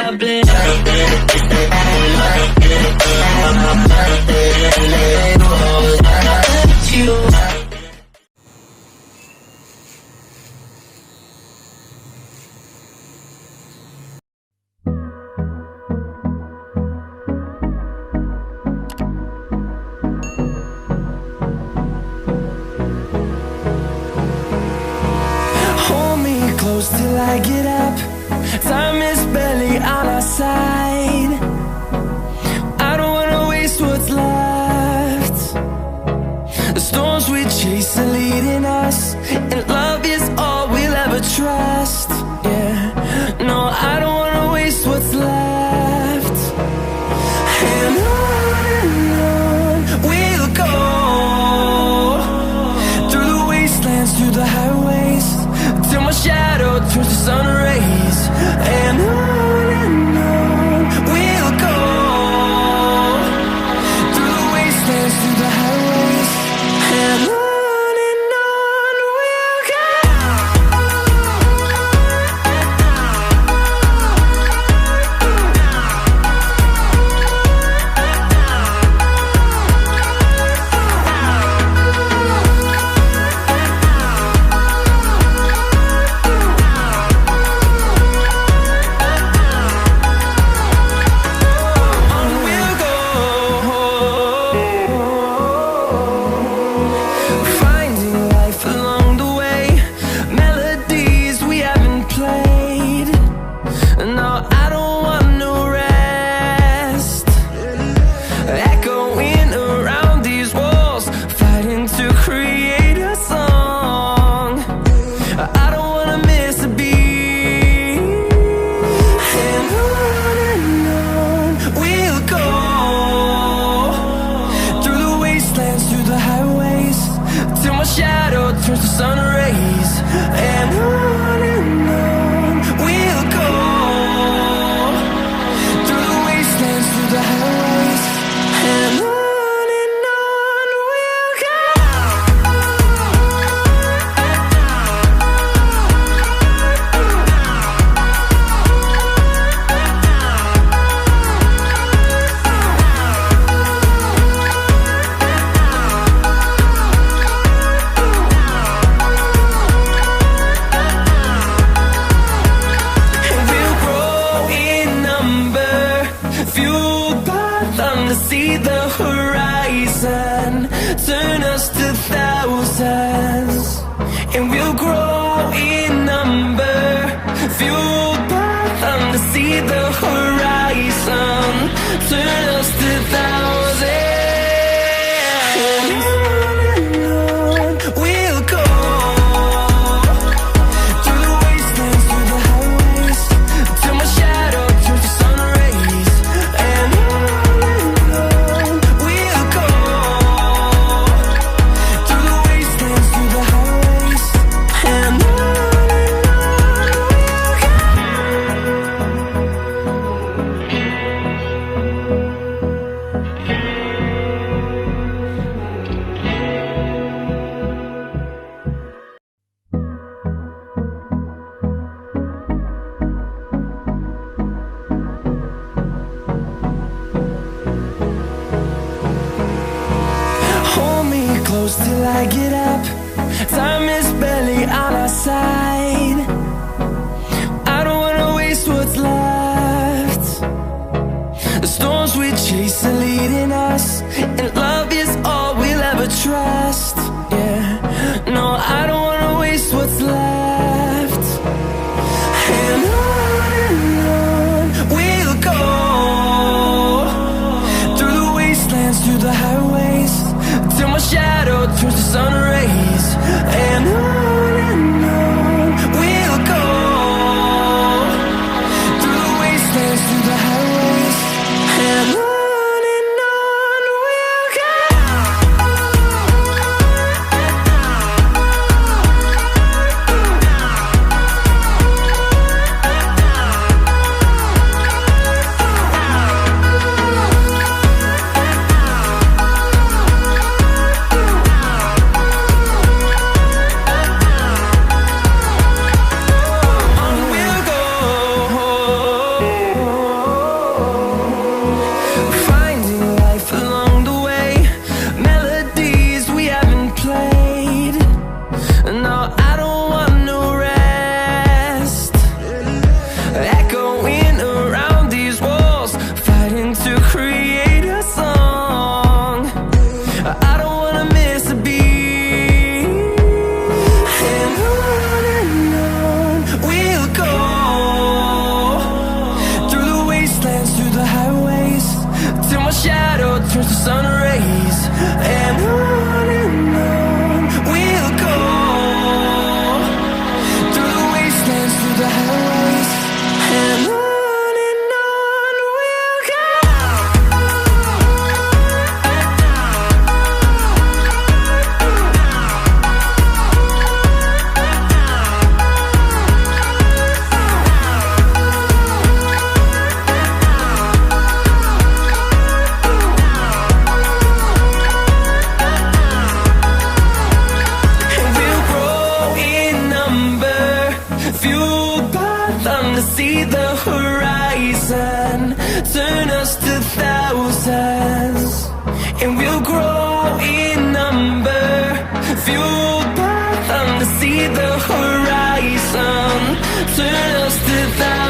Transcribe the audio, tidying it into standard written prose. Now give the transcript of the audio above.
hablé. Till I get up, time is barely on our side. I don't wanna waste what's left. The storms we chase are leading us, and love is all we'll ever trust. Yeah, no, I don't wanna waste what's left. And on we'll go, through the wastelands, through the highways, till my shadow turns to sun rays. And on we'll go, through the wastelands, through the highways, and on we'll go. Till I get up, time is barely on our side. I don't wanna waste what's left. The storms we chase are leading us, and love is all we'll ever trust. Yeah, no, I don't wanna waste what's left. And on we'll go, through the wastelands, through the highways, till my shadow turns to sun rays. And on we'll go, through the wastelands, through the highways, and on. them to see the horizon. Turn us to thousands, and we'll grow in number. Fueled by them to see the horizon. Turn us to thousands.